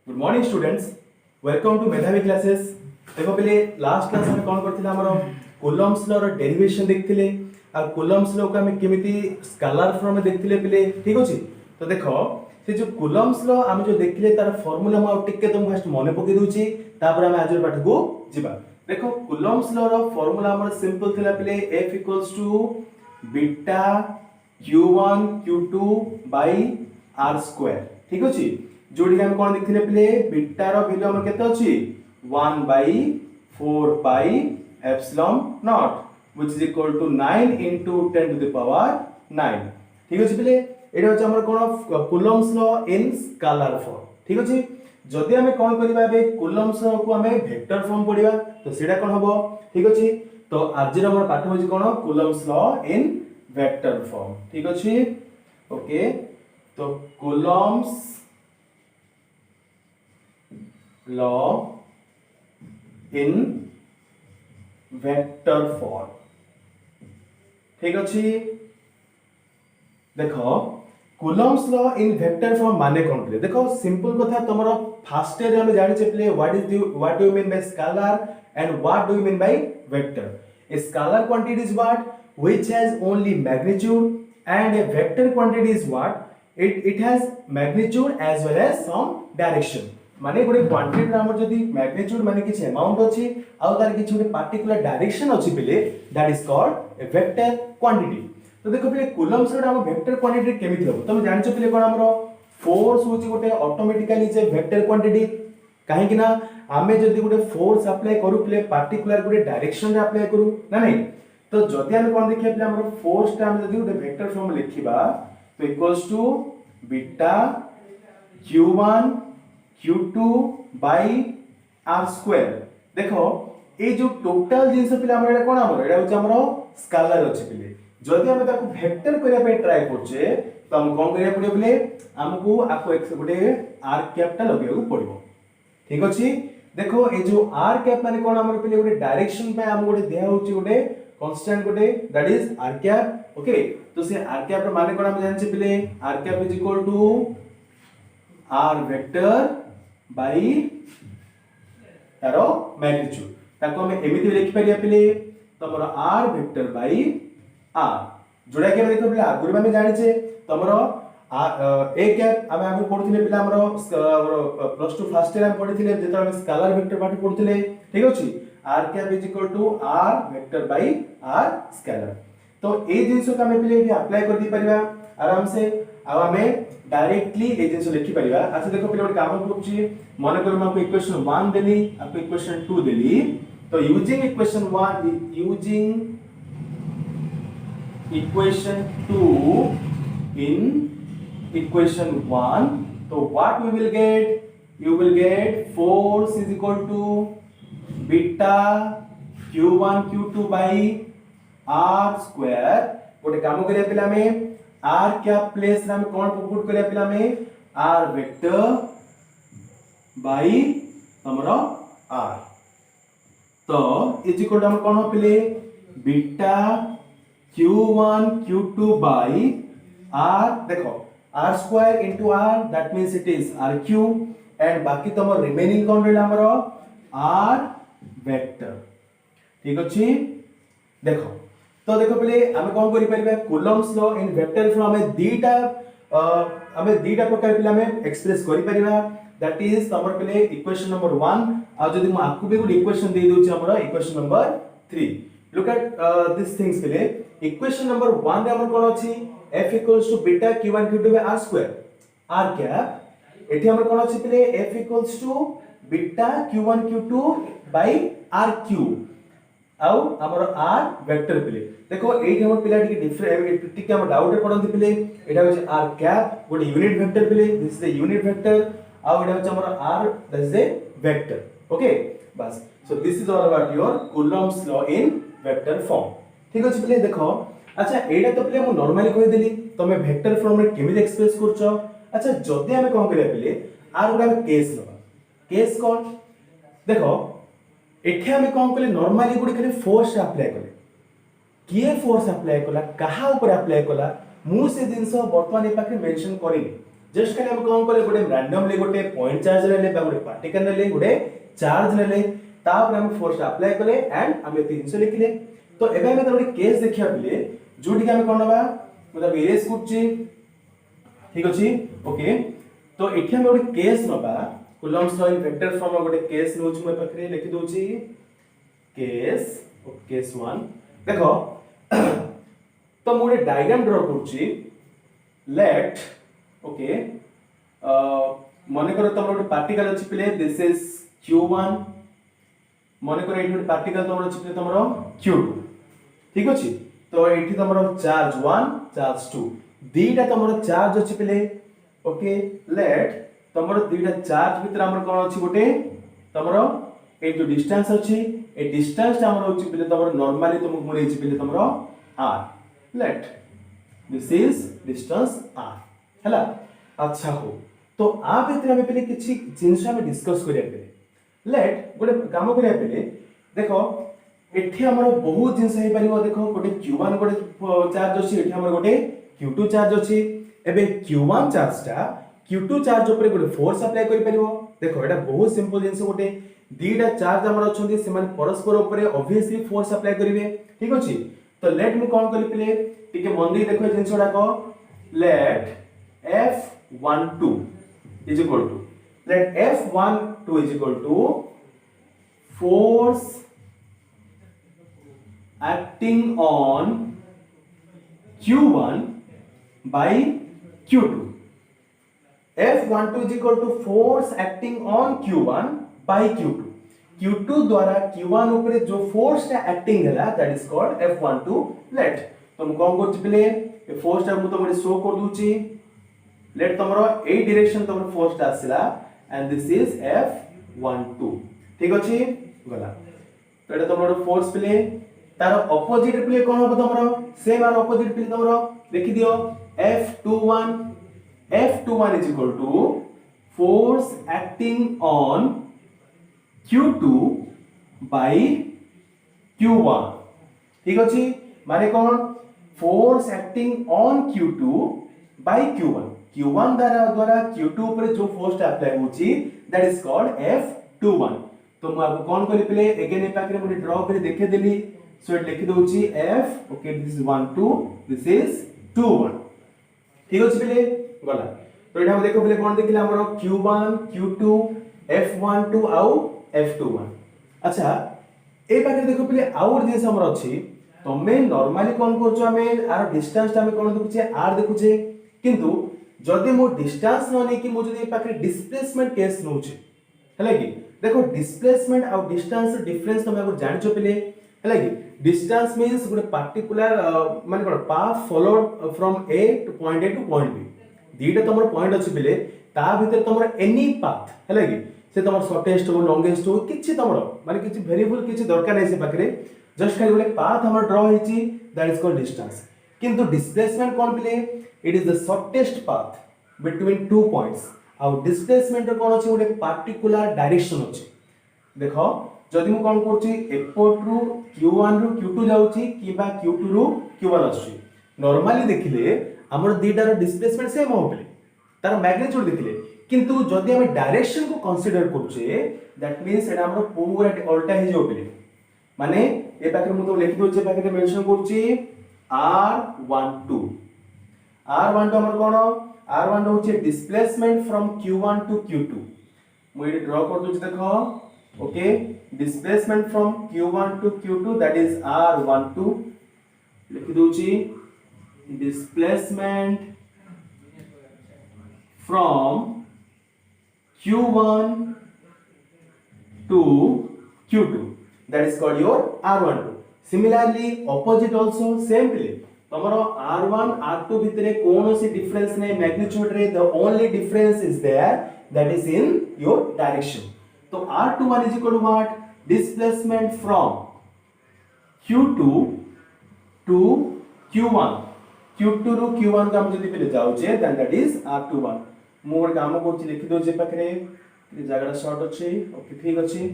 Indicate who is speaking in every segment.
Speaker 1: Good morning students, welcome to Medhavi classes. देखो पहले last class में कौन करथिला हमरो कूलम्ब्स लॉ रो डेरिवेशन देखथिले आ कूलम्ब्स लॉ को हम केमिति स्केलर फॉर्म में देखथिले पहले, ठीक अछि। तो देखो से जो कूलम्ब्स लॉ हम जो देखथिले तार फार्मूला हम टिके तुम फर्स्ट मने पकि दोछि तापर हम आज पाठ को जिबा। देखो कूलम्ब्स लॉ रो फार्मूला हमर सिंपल थिला पहले F = beta q1 q2 r square, ठीक अछि। जोड़ी हम कोन देखथिले पहले बीटा रो वैल्यू हमर केते अछि 1/4 pi epsilon naught which is equal to 9 into 10 to the power 9, ठीक अछि। पहले एटा अछि हमर कोन Coulomb's law in scalar form, ठीक अछि। जदि हम कोन करिबा बे कूलम्ब्स लॉ को हम वेक्टर फॉर्म पढिबा तो सेटा कोन हबो, ठीक अछि। तो आज रो हमर पाठ होछि कोन Coulomb's law in vector form, ठीक अछि। ओके, तो Coulomb's law in vector form, ठीक अछि। देखो Coulomb's law in vector form माने कोन पले देखो सिंपल कथा तमरो फर्स्ट ईयर हम जानि छै पले what do you mean by scalar and what do you mean by vector. A scalar quantity is what which has only magnitude and a vector quantity is what it has magnitude as well as some direction। माने गोटे quantity हमर जदी magnitude माने किछ amount अछि आ तार किछ गोटे पर्टिकुलर डायरेक्शन अछि पले that is called a vector quantity. तो देखो पले कूलम्ब्स रो हम वेक्टर क्वांटिटी केमिति हो तुम जानछो पले कोन हमरो फोर्स होछि गोटे ऑटोमेटिकली जे वेक्टर क्वांटिटी काहे कि ना आमे जदी गोटे फोर्स अप्लाई करू पले पर्टिकुलर गोटे डायरेक्शन रे अप्लाई करू ना नहीं। तो जदी हम कोन देखिया पले हमरो फोर्स टा हम जदी गोटे वेक्टर फॉर्म लिखिबा तो equals to beta q1 q2 r square. देखो ए जो टोटल जिंस पिले हमर एटा कोन हमर एटा होछ हमर स्केलर अछि पिले जदी हम ताको वेक्टर करिया पे ट्राई करछे तो हम कोन करिया पड़ियो पिले हमकु आपको एक गोटे r कैप टा लगेउ पड़िबो, ठीक अछि। देखो ए जो r कैप माने कोन हमर पिले गोटे डायरेक्शन पे हम गोटे देहा होछि गोटे कांस्टेंट गोटे that is r cap. Okay, तो से r कैप रो माने कोन हम जानि छै पिले r cap is equal to r vector by तारो मैग्नीट्यूड ताको हम एमिति लिखि परिया पिले तमरो r वेक्टर बाय r जोड़ा के देखो पिले आगुर में जानि छे तमरो a कैप हम आगु पढथिले पिले हमरो प्लस 2 फर्स्ट ईयर हम पढिथिले जेता हम स्केलर वेक्टर पाठ पढथिले, ठीक अछि। r cap is equal to r vector by r scalar. तो ए जिंसो का हम पिले अप्लाई कर दी परिबा आराम से आ हमें डायरेक्टली ए जिंसो लिखि परिबा। अच्छा देखो पिले काम करूची माने करू आपको इक्वेशन 1 देली आपको इक्वेशन 2 देली तो यूजिंग इक्वेशन 2 in equation 1 तो what we will get, you will get force is equal to beta q1 q2 by r square। गोटे काम करिया पिला में r क्या प्लेस रे हम कोन पुट करिया पिला में r वेक्टर बाय हमरो r तो इज इक्वल टू हम कोन हो पिले beta q1 q2 by r। देखो r square into r that means it is r cube and बाकी तो हमर रिमेनिंग कोन रहला हमरो r वेक्टर, ठीक अछि। देखो तो देखो पहले हम कोन करि परिबा Coulomb's law in vector form में हमें दीटा प्रकार पिला में एक्सप्रेस करि परिबा दैट इज हमर पहले इक्वेशन नंबर 1 आ जदी म आपको भी गुड इक्वेशन दे दोछि हमर equation number 3। Look at this things पहले इक्वेशन नंबर 1 रे हमर कोन अछि f = beta q1 q2 by r square r cap एठी हमर कोन अछि पहले f = beta q1 q2 by r cube आउ हमर r वेक्टर पिले। देखो एठी हमर पिला डिफरेंट टिके हम डाउट रे पडंती पिले एटा होछ r कैप गोटे यूनिट वेक्टर पिले this is the unit vector आउ एटा होछ हमर r that is the vector. Okay बस so this is all about your Coulomb's law in vector form, ठीक अछि पिले। देखो अच्छा एटा तो पिले मु नॉर्मली कहि देली तमे वेक्टर फॉर्म रे केमि एक्सप्रेस करछो। अच्छा जदी हम कोन करिया पिले r गोटे केस लबा केस कोन देखो एठी हम कोन कले नॉर्मली गुडी खाली फोर्स अप्लाई कले किए फोर्स अप्लाई कला कहा ऊपर अप्लाई कला मु से जिंस वर्तमान ए पाखे मेंशन करिनी जस्ट खाली हम कोन करे गोटे रैंडमली गोटे पॉइंट चार्ज लेले बा गोटे पार्टिकल लेले गोटे चार्ज लेले तापर हम फोर्स अप्लाई कले एंड हम 300 लिखले। तो एबे हम गोटे केस देखिया बिले जोटी हम कोन बा मतलब इरेज करछि ठीक अछि ओके। तो एठी हम गोटे केस नबा Coulomb's law in vector form गोटे केस नउछु म पखरे लिखि दोछि केस केस 1 देखो तो मु एक डायग्राम ड्रा करछि लेट ओके मने करो तमरो गोटे पार्टिकल अछि पिले दिस इज q1 मने करो एठी गोटे पार्टिकल तमरो अछि पिले तमरो q2 ठीक अछि। तो एठी तमरो चार्ज 1 चार्ज 2 दीटा तमरो चार्ज अछि पिले ओके लेट तमरो दीटा चार्ज भीतर हमर कोन अछि गोटे तमरो ए जो डिस्टेंस अछि ए डिस्टेंस हमर अछि पिले तमरो नॉर्मली तुम मोरे अछि पिले तमरो r let this is distance r हला अच्छा हो। तो आ भीतर हम पहले किछि जिंस हम डिस्कस करिया पहले लेट गोटे काम करिया पहले देखो एठी हमर बहुत जिंस हे परिबो देखो गोटे q1 गोटे चार्ज अछि एठी हमर गोटे q2 चार्ज अछि एबे q1 चार्ज ता q2 चार्ज ऊपर गोटे फोर्स अप्लाई करि परिबो देखो एटा बहुत सिंपल जिंस गोटे दीटा चार्ज हमर अछंती से माने परस्पर ऊपर ऑब्वियसली फोर्स अप्लाई करिवे ठीक अछि। तो लेट मु कोन करि पहले टिके मंदी देखो जिंस ओडा को late F12 is equal to let F12 is equal to force acting on Q1 by Q2 F12 is equal to force acting on Q1 by Q2 Q2 द्वारा Q1 ऊपर जो फोर्स टा एक्टिंग हैला that is called F12 late तो हम कोन करछि पले a force टा मु तमरे शो कर दूची लेट तमरो ए डायरेक्शन तमरो फोर्स आसिला एंड दिस इज F12 ठीक अछि गला। तो एटा तमरो फोर्स प्ले तार ऑपोजिट प्ले कोन हो तमरो सेम आर ऑपोजिट प्ले तमरो देखि दियो F21 is equal to force acting on Q2 by Q1 ठीक अछि माने कोन force acting on Q2 by Q1 Q1 द्वारा Q2 ऊपर जो फोर्स अप्लाई होची दैट इज कॉल्ड F21। तो मु आपको कोन करि पले अगेन ए पाकरे मु ड्रा करि देखे देली सो इट लिखि दोची F okay this is 1 2 this is 2 1 ठीक अछि पले गला। तो एटा हम देखो पले कोन देखिला हमरो Q1 Q2 F12 आउ F21 अच्छा ए पाकरे देखो पले आउर जे हमर अछि तमे नॉर्मली कोन करछो हमें आर डिस्टेंस ता हमें कोन देखुछे r देखुछे किंतु जदि मो डिस्टेंस न नै कि मो जदि पाखरे डिस्प्लेसमेंट केस नउछे हला कि देखो डिस्प्लेसमेंट और डिस्टेंस डिफरेंस तुम अगर जानछो पले हला कि डिस्टेंस मींस गुड पार्टिकुलर माने कोन path followed from a to point b दीटा तमर पॉइंट अछि पले ता भीतर तमर एनी पाथ हला कि से तमर शॉर्टेस्ट हो लॉन्गेस्ट हो किछि तमर माने किछि वेरिएबल किछि दरकार नै से पाखरे जस्ट खाली गोटे पाथ हमर ड्रा हेछि दैट इज कॉल्ड डिस्टेंस किंतु डिस्प्लेसमेंट कोन पले it is the shortest path between two points आउ डिस्प्लेसमेंट कोन अछि गोटे पार्टिकुलर डायरेक्शन अछि देखो जदि मु कोन करछि एपोर्ट रु q1 रु q2 जाउछि किबा q2 रु q1 आछि नॉर्मली देखिले हमर दीटार डिस्प्लेसमेंट सेम हो पले तार मैग्नीट्यूड देखिले किंतु जदि हम डायरेक्शन को कंसीडर करछे दैट मींस एटा हमर पूरा उल्टा हे जो पले माने ए पाखे मु तो लिखि दोचे पाखे मेंशन करछि R12 हमर कोन R12 होचे displacement from q1 to q2 मु ये ड्रा कर दोछि देखो okay displacement from q1 to q2 that is R12 लिखि दोछि displacement from q1 to q2 that is called your R12 similarly opposite also same play तमरो R1 R2 भितरे कोनोसी difference नै मैग्नीट्यूड रे the only difference is there that is in your direction तो R21 is equal to what displacement from q2 to q1 q2 row q1 का हम जदी पहिले जाउचे then that is R21 मोर काम को लिखि दो जे पाखरे ये जगह शॉर्ट अछि ओके ठीक अछि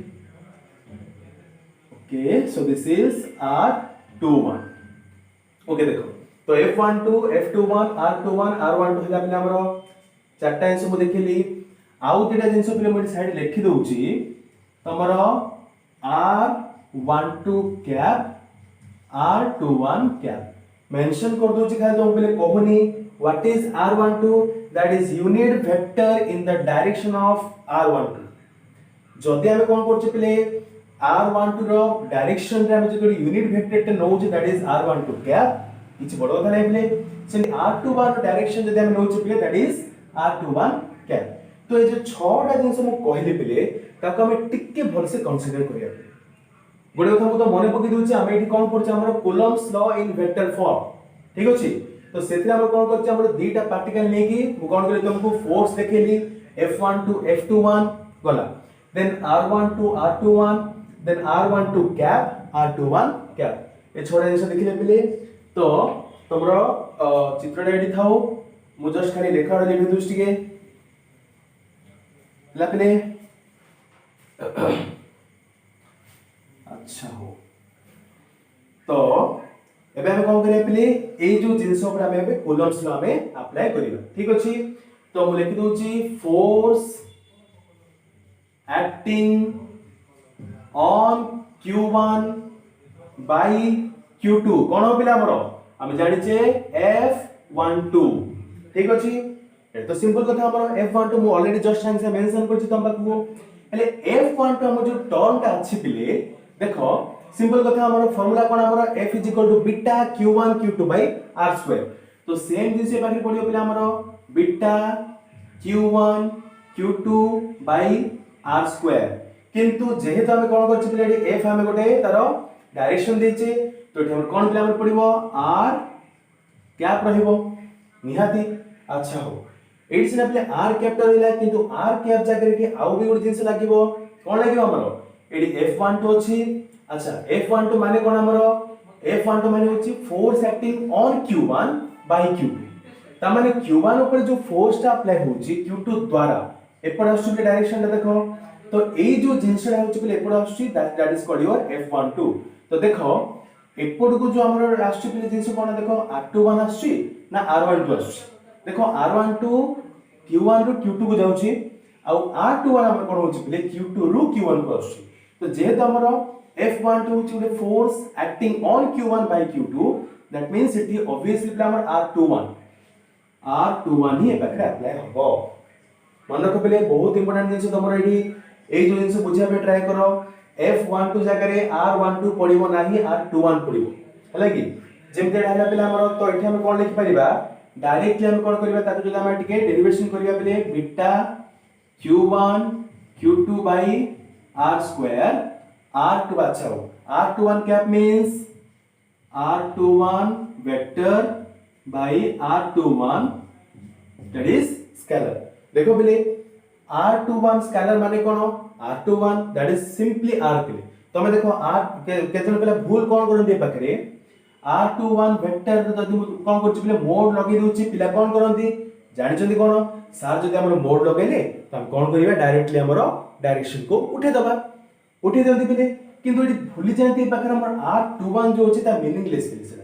Speaker 1: okay so this is R21 okay देखो तो F12 F21 R21 R12 हला पिला हमरो चारटा जिनस मु देखिली आउ दुटा जिनस पे मु साइड लिखि दउची तमर R12 cap R21 cap mention कर दउची खाली तुम पहले कहूनी what is R12 that is unit vector in the direction of R12 जदि हम कोन करछ पहले R12 रो डायरेक्शन रे हम जो यूनिट वेक्टर टे नउची दैट इज R12 कैप किछि बड़ कथा नै पहले से R21 रो डायरेक्शन जदि हम नउची पहले दैट इज R21 कैप तो ये जो छटा जिनस मु कहली पहले ताको हम टिके भल से कंसीडर करिया गोटे कथा मु तो मने पकि दउची हम एठी कोन करछ हमर Coulomb's law in vector form ठीक अछि तो सेथि हम कोन करछ हमर दुईटा पार्टिकल लेकी मु कोन करली तुमको फोर्स देखेली F12 F21 गला then R12 R21 then R12 cap R21 cap ए छोड़ा जिनस देखिले पहले तो तमरो चित्रटा एठी थाओ मु जस्ट खाली लेखा लिखि दुष्टि के लपने अच्छा हो तो एबे हम कोन करिया पले ए जो जिंस ऊपर हम एबे कूलम्स लॉ में अप्लाई करिवा ठीक अछि तो मु लिखि दोची force acting on Q1 by Q2 कोन हो पिला हमरो हम जानि छे F12 ठीक अछि ए तो सिंपल कथा हमरो F12 मु ऑलरेडी जस्ट टाइम से मेंशन करछि तम पाखु हेले F12 हम जो टर्म ता अछि पिले देखो सिंपल कथा हमरो फार्मूला कोन हमरो F beta Q1 Q2 by R2 तो सेम जिसे बाकी पडियो पिला हमरो beta Q1 Q2 by R2 किंतु जेहेतु हम कोन करछि पिले F हम गोटे तारो डायरेक्शन देछे तो एठी हम कोन पिला हमर पडिबो R कैप रहिबो निहाती अच्छा हो एठी सिना पिले R कैप रहिला किंतु R कैप जाकर के आउ भी गोटे जिंस लागिबो कोन लागिबो हमरो एठी F12 अछि अच्छा F12 माने कोन हमरो F12 माने होछि force acting on Q1 by Q2 ता माने Q1 ऊपर जो फोर्स ता अप्लाई होछि Q2 द्वारा एपर आसु के डायरेक्शन देखो तो एई जो जिंसटा होछि पले एपर आसु that is called your F12 तो देखो एपर को जो हमरो आसु पले जिंस कोन देखो R21 आसु ना R12 आसु देखो R12 Q1 रो Q2 को जाउछि आ R21 हमर कोन होछि पले Q2 रो Q1 को आसु तो जेहेतु हमरो F12 होछि वे force acting on Q1 by Q2 that means it is obviously हमर R21 ही एपाखरे अप्लाई हबो मन रख पले बहुत इंपोर्टेंट जिंस तमरो एडी एई जो जिंस बुझिया पे ट्राई करो F12 जगह रे R12 पडिबो नाही R21 पडिबो हला कि जेमते ढाला पले हमरो तो एठी हम कोन लिखि परिबा डायरेक्टली हम कोन करबा ताकि जो हम टिके डेरिवेशन करिया पले beta Q1 Q2 by R2 R2 अच्छा हो R21 cap means R21 vector by R21 that is scalar देखो पहले R21 स्केलर माने कोन R21 that is simply R के तमे देखो R केतन पहले भूल कोन करन दे पाखरे R21 वेक्टर जदि कोन करछि पहले मोड लगे दोछि पिला कोन करंती जानि छथि कोन सर जदि हमर मोड लगेले त हम कोन करिबा डायरेक्टली हमर डायरेक्शन को उठे दबा उठे देंती पहले किंतु एटी भूली जांती पाखरे हमर R21 जो अछि ता meaningless fill Sela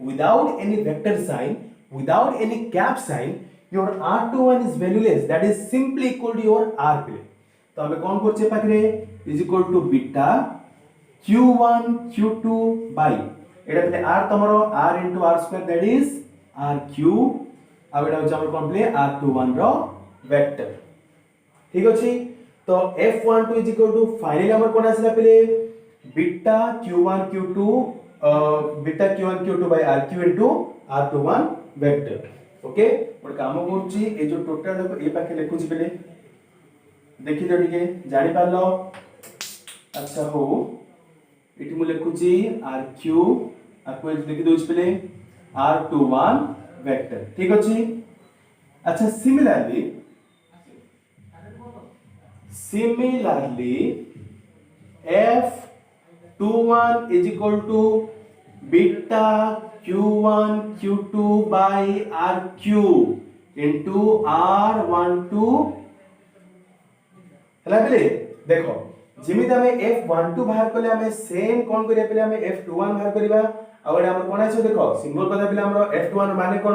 Speaker 1: without any vector sign without any cap sign your R21 is valueless that is simply equal to your R पे तो हमें कौन करछे पाखरे is equal to beta Q1 Q2 by एटा पे R तमरो R into R square that is RQ आ एटा होछ हमर कोन play R21 row vector ठीक अछि तो F12 is equal to finally हमर कोन आसला पले beta Q1 Q2 beta Q1 Q2 by RQ into R21 vector okay और काम करछि ए जो टोटल देखो ए पाखे लिखुछि पले देखि दो ठीक है जानि पालो अच्छा हो एटी मु लिखुछि RQ आपको देखि दोछि पले R21 वेक्टर ठीक अछि अच्छा similarly F21 is equal to beta Q1 Q2 by RQ into R12 हला बेले देखो जिमित हमें F12 बाहर करले हमें सेम कोन करिया पले हमें F21 बाहर करिबा आ और हमर कोन आछो देखो सिंबल कथा पिला हमर F21 माने कोन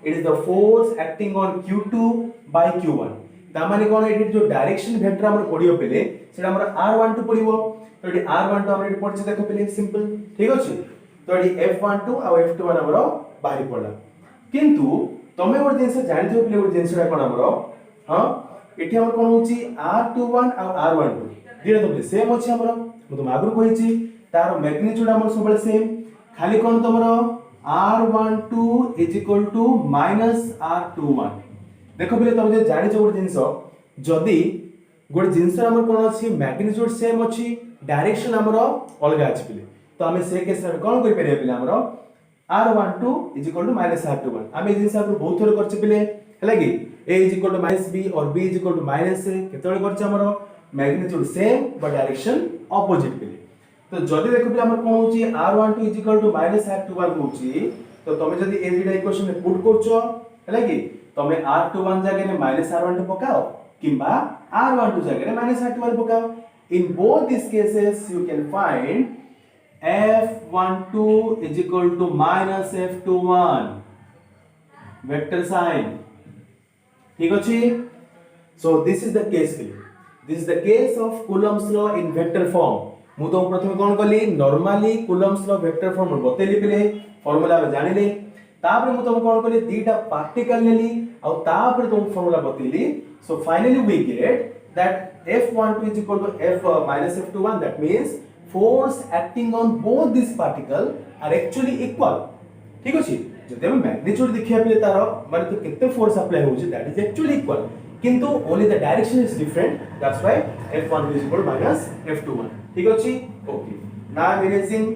Speaker 1: it is the force acting on Q2 by Q1 ता माने कोन एटी जो डायरेक्शन वेक्टर हमर पडियो पेले सेटा हमर R12 पडिबो तो एटी R12 हमर एटी पडछ देखो पेले सिंपल ठीक अछि तो एटी F12 और F21 हमर बाहरी पडला किंतु तमे गोटे जिंस जानि दियो पेले गोटे जिंसटा कोन हमर हां एटी हमर कोन होची R21 और R12 दिरे तो सेम अछि हमर मु तो आगु कहिची तार मैग्नीट्यूड हमर सबले सेम खाली कोन तमरो R12 is equal to minus R21 देखो बिले तमे जे जानि छ गोटे जिंस जदी गोटे जिंस हमर कोन अछि मैग्नीट्यूड सेम अछि डायरेक्शन हमर अलगा अछि बिले तो हमें से केस रे कोन करि परिया बिले हमर R12 is equal to minus R21 हमें जिंस आगु बहुत थोर करछ बिले हैला कि A is equal to minus B और B is equal to minus A केतोले करछ हमर magnitude same but direction opposite बिले तो जदी देखो बिले हमर कोन होची R12 is equal to minus R21 होची तो तमे जदी ए दिटा इक्वेशन में पुट करछो हैला कि तमे R21 जगह में माइनस R12 पकाओ किबा R12 जगह में माइनस R21 पकाओ in both this cases you can find F12 is equal to minus F21 vector sign ठीक अछि so this is the case this is the case of Coulomb's law in vector form मु तो प्रथम कोन कली normally Coulomb's law vector form बतेली पिले formula जानिले तापर मु तो कोन कली दीटा पार्टिकल नेली और तापर तो formula बतेली so finally we get that F12 is equal to F minus F21 that means force acting on both these particle are actually equal ठीक अछि जदि हम मैग्नीट्यूड देखिया पिले तार माने तो केते फोर्स अप्लाई होछि दैट इज एक्चुअली इक्वल किंतु only the direction is different that's why F12 is equal to minus F21 ठीक अछि ओके नाउ इरेजिंग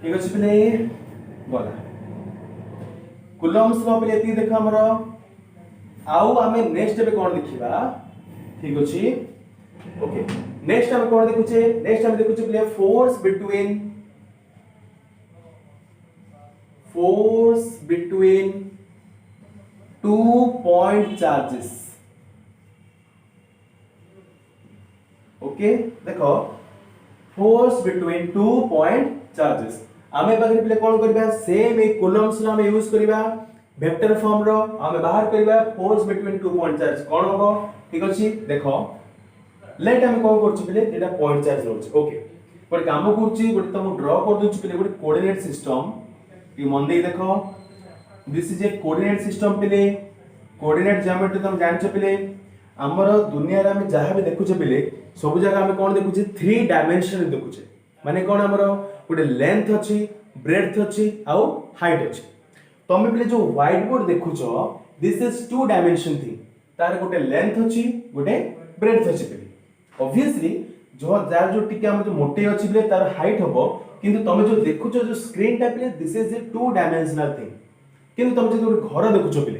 Speaker 1: ठीक अछि पिले गला कुलम्स लॉ पिले एति देखा हमरो आउ हमें नेक्स्ट पे कोन देखिबा ठीक अछि ओके नेक्स्ट हम कोन देखुचे नेक्स्ट हम देखुचे पिले force between 2 point charges okay देखो force between 2 point charges आमे बागरे पिले कोन करबा सेम ए कूलम्स ला हम यूज करबा वेक्टर फॉर्म रो आमे बाहर करबा force between 2 point charges कोन होबो ठीक अछि देखो लेट हम कोन करछि पिले एटा पॉइंट चार्ज रहउछि ओके पर काम करछि गोटे तुम ड्रा कर दोछि पिले गोटे कोऑर्डिनेट सिस्टम ये मन दे देखो this is a coordinate system पिले कोऑर्डिनेट ज्योमेट्री तुम जान छ पिले हमर दुनिया रे हम जहां भी देखुछे पिले सब जगह हम कोन देखुछे 3 डायमेंशन देखुछे माने कोन हमर गोटे लेंथ अछि ब्रेड्थ अछि आ हाइट अछि तुम पिले जो व्हाइट बोर्ड देखुछो दिस इज 2 डायमेंशन थिंग तार गोटे लेंथ अछि गोटे ब्रेड्थ अछि पिले ऑब्वियसली जो जार जो टिके हम जो मोटे अछि बिले तार हाइट हबो किंतु तमे जो देखुछो जो स्क्रीन टा पिले this is a 2 dimensional thing किंतु तमे जो घर देखुछो पिले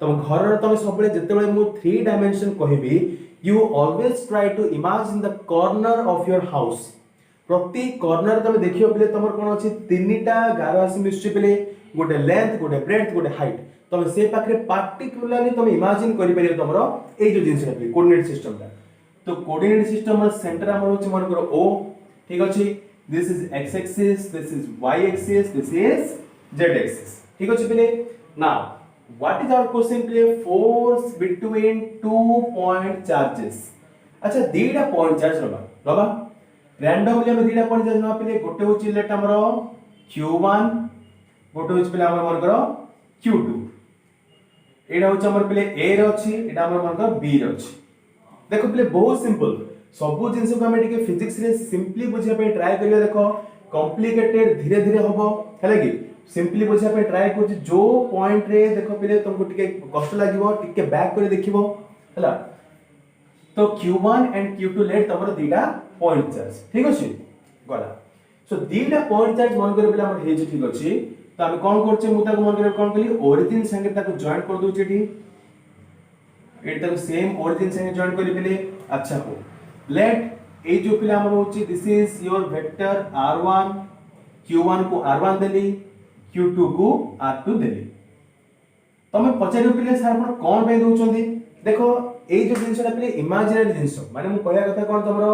Speaker 1: तमे घर रे तमे सबले जतेबेले मु 3 डायमेंशन कहिबी you always try to imagine the corner of your house प्रति कॉर्नर तमे देखियो पिले तमर कोन अछि तीनटा गारो आसी मिसछि पिले गोटे लेंथ गोटे ब्रेड्थ गोटे हाइट तमे से पाखरे पार्टिकुलरली तमे इमेजिन करि परियो तमरो ए जो जिंस पिले कोऑर्डिनेट सिस्टम दा तो कोऑर्डिनेट सिस्टम रा सेंटर हमर होछि मन करो O ठीक अछि this is x axis this is y axis this is z axis ठीक अछि पिले now what is our question पिले फोर्स बिटवीन 2 पॉइंट चार्जेस अच्छा दीटा पॉइंट चार्ज रबा रैंडमली हम दीटा पॉइंट चार्ज रबा पिले गोटे होछि लेट हमरो q1 गोटे होछि पिले हमर मन करो q2 एडा होछि हमर पिले a रे अछि एडा हमर मन करो b रे अछि देखो पिले बहुत सिंपल सब जिंस को हम टिके फिजिक्स रे सिंपली बुझिया पे ट्राई करिया देखो कॉम्प्लिकेटेड धीरे धीरे होबो हैला कि सिंपली बुझिया पे ट्राई कर जो पॉइंट रे देखो पिले तुमको टिके कष्ट लागिवो टिके बैक करे देखिवो हैला तो q1 एंड q2 लेट तमरो दीटा पॉइंट चार्ज ठीक अछि गला सो दीटा पॉइंट चार्ज मन करे पिले हमर हे जे ठीक अछि तो हम कोन करछे मु ताको मन करे कोन कली ओरिजिन संगे ताको जॉइन कर दोछे ठी एटा ताको सेम ओरिजिन संगे जॉइन करि पिले अच्छा हो लेट ए जो पिला हमर होची this is your vector r1 q1 को r1 देली q2 को r2 देली तमे पचारि पिले सर आपण कोन पे दोचोंदी देखो ए जो जिंसटा पिले इमेजिनरी जिंस माने मु कहया कथा कोन तमरो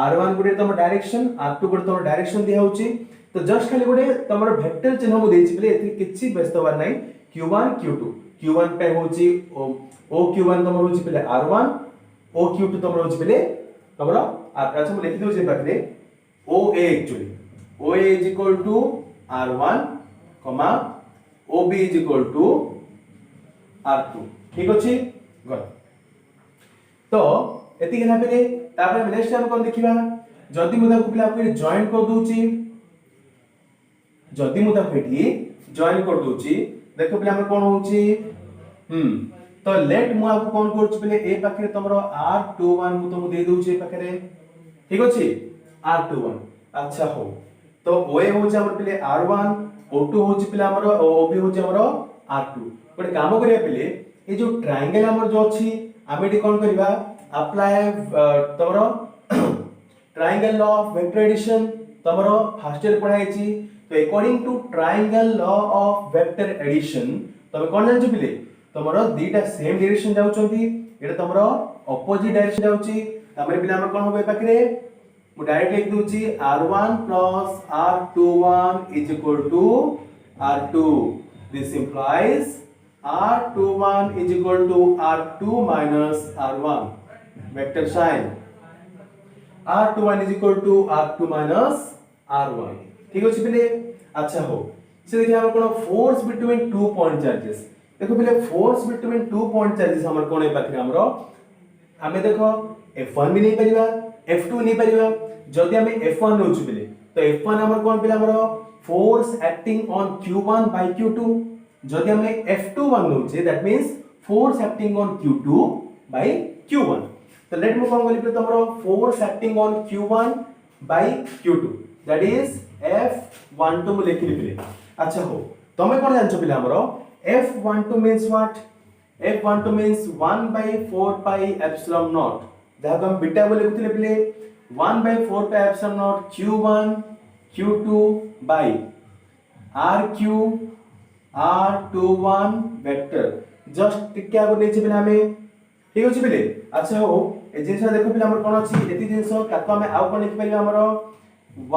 Speaker 1: r1 गुडे तम डायरेक्शन r2 गुडे तम डायरेक्शन दिया होची तो जस्ट खाली गोटे तमर वेक्टर चिन्ह मु देछि बले एथि किछि व्यस्त होबार नै q1 q2 q1 पे होछि o q1 तमर होछि बले r1 o q2 तमर होछि बले तमर अच्छा मु लिखि दउ जे पाखरे oa actually oa is equal to r1 ob is equal to r2 ठीक अछि गल तो एति केना पेले तापर नेक्स्ट टाइम कोन देखिबा जदी मु ताको पिला को जॉइन कर दोची जदी मु ताको एठी जॉइन कर दोची देखो पिला हम कोन होची तो लेट मु आपको कोन करछ पले ए पाखरे तमरो r21 मु तुम दे दोची पाखरे ठीक अछि r21 अच्छा हो तो ओए होची हमर पले r1 o2 होची पले हमर ob होची हमर r2 बट काम करिया पले ए जो ट्रायंगल हमर जो अछि आमे एटी कोन करबा अप्लाई तमरो triangle law of vector addition तमरो फर्स्ट ईयर पढ़ाई छी तो according to triangle law of vector addition तमे कोन जान पिले तमरो दीटा सेम डायरेक्शन जाउचंती एटा तमरो ऑपोजिट डायरेक्शन जाउची तमरे पिले हमर कोन होबे पाकरे मु डायरेक्ट लिख दूची r1 r21 is equal to r2 this implies r21 is equal to r2 minus r1 vector sign r21 is equal to r2 minus r1 ठीक अछि पिले अच्छा हो से देखिए हमर कोन force between two point charges देखो पिले force between two point charges हमर कोन पाखरे हमरो हमें देखो f1 भी नहीं परिबा f2 नहीं परिबा जदी हमें f1 नउछु पिले तो f1 हमर कोन पिले हमरो force acting on q1 by q2 जदी हमें f21 नउछे that means force acting on q2 by q1 तो लेट मु कोन गली तमरो force acting on q1 by q2 that is f12 मु लिखि लिखले अच्छा हो तमे कोन जानछो पिला हमरो f12 means what f12 means 1 by 4 pi epsilon naught जहां हम बीटा बोले लिखले पिले 1 by 4 pi epsilon naught q1 q2 by rq r21 vector just क्या को लेछि पिला हमें ठीक अछि पिले अच्छा हो ए जिंस देखो पिला हमर कोन अछि एति जिंस काको हमें आउ कोन लिखि परिबा हमरो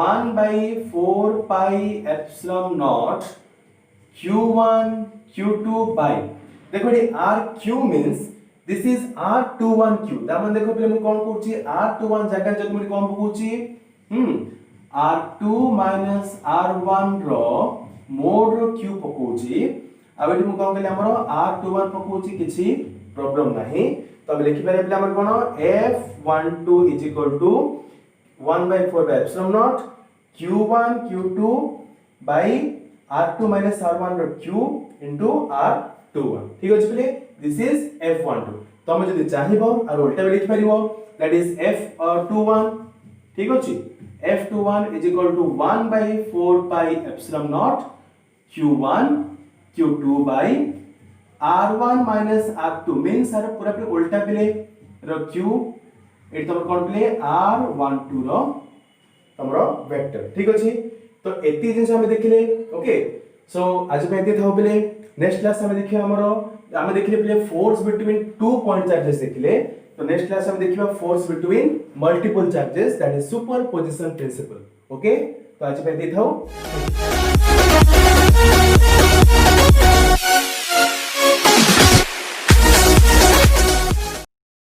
Speaker 1: 1 by 4 pi epsilon naught q1 q2 by देखो ये rq means this is r21q दामन देखो पहले मु कोन कहूची r21 जगह जद मु कोन कहूची r2 minus r1 रो मोड रो q पकोची अब एठी मु कोन कहले हमरो r21 पकोची किछि प्रॉब्लम नाही तो अब लिखि पारे पहले हमर कोन f12 is equal to 1 by 4 by epsilon naught q1 q2 by r2 minus r1 row q into r21 ठीक अछि पले दिस इज f12 तो हम जदी चाहिबो और उल्टा भी लिख परिबो दैट इज f21 ठीक अछि f21 is equal to 1 by 4 pi epsilon naught q1 q2 by r1 minus r2 means sir पूरा पे उल्टा पले रो q एट तमर कोन पले r12 रो तमरो वेक्टर ठीक अछि तो एति जिंस हम देखिले ओके सो आज पे एति थाउ पले नेक्स्ट क्लास में देखिए हमें देखिले पहले force between two point charges देखिले तो नेक्स्ट क्लास में देखिबा force between multiple charges that is superposition principle okay तो आज पे एति थाउ